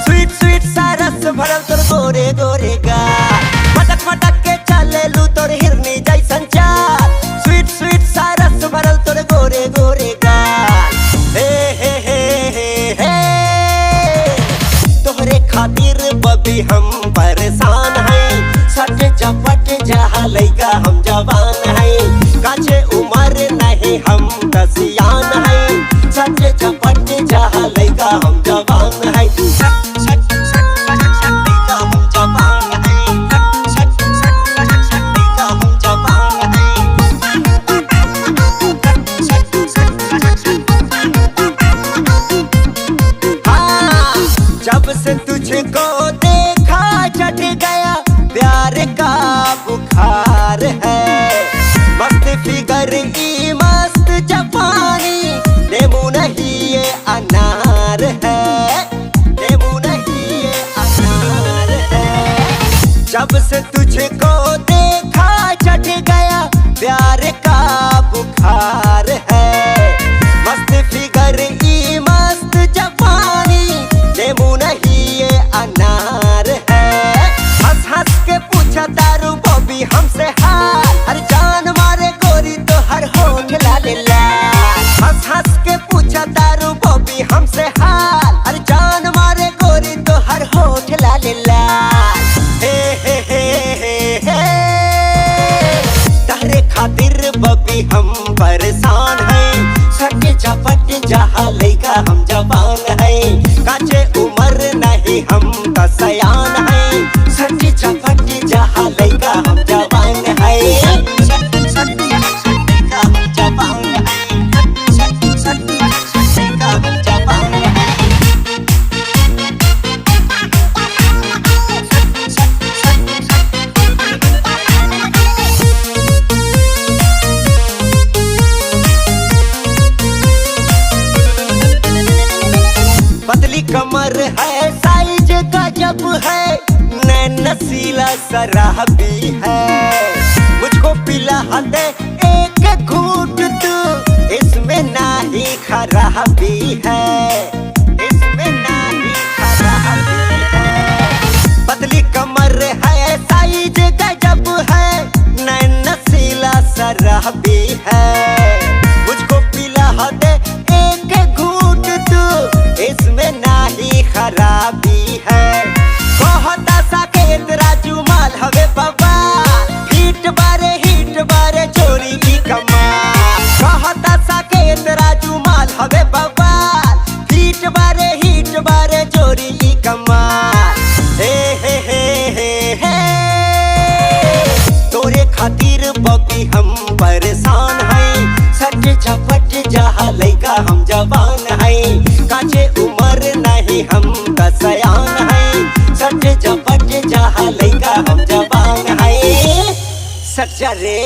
Sweet sweet सा रस भरल तोर गोरे गोरे गाल। मटक मटक के चलेलू तोर हिरनी जैसन चाल। स्वीट स्वीट सा रस भरल तोर गोरे गोरे गाल। हे हे हे हे हे तोहरे खातिर बबी हम परेशान हैं। सट चपट जहा लइका हम जवान हैं। काछे उम्र नहीं हम कसियान हैं। सट चपट जहा लइका हम जवान हैं। जब से तुझको देखा चढ़ गया प्यार का बुखार है। मस्त फिगर की मस्त जवानी नींबू नहीं ये अनार है। नींबू नहीं ये अनार है। जब से तुझको देखा चढ़ गया प्यार का बुखार है। मस्त फिगर की मस्त जवानी नींबू नहीं ये अनार है। हंस हंस के पूछा दारू बॉबी हमसे हाल। हर जान मारे गोरी तो हर होठ लाल लाल। हंस हंस के पूछा दारू बॉबी हमसे हाल। हर जान मारे गोरी तो हर होठ लाल लाल। हे हे हे हे हे तारे खातिर बॉबी हम परेशान हैं। सट चपट जहा लइका हम जवान हैं। काछे उम्र नहीं हम कसियान हैं। सट चपट जहा लइका हम जवान हैं। पतली कमर है साइज गजब है। नैन नसीला शराबी है। मुझको पिला दे एक घूंट तू इसमें नाही खराबी है। इसमें नाही खराबी है। पतली कमर है साइज गजब है। नैन नसीला शराबी है। मुझको पिला दे एक घूंट तू इसमें नाही खराबी है। कहता साकेत राजू माल हवे बाबा। हिट बारे चोरी की कमाल। कहता साकेत राजू माल हवे बाबा। हिट बारे चोरी की कमाल। हे हे हे हे हे तोरे खातिर बॉबी हम परेशान हैं। सट चपट जहा लइका हम जवान हैं। काछे उम्र नहीं हम कसियान हैं। सट चपट जहा लइका हम जवान हैं। सट जा रे।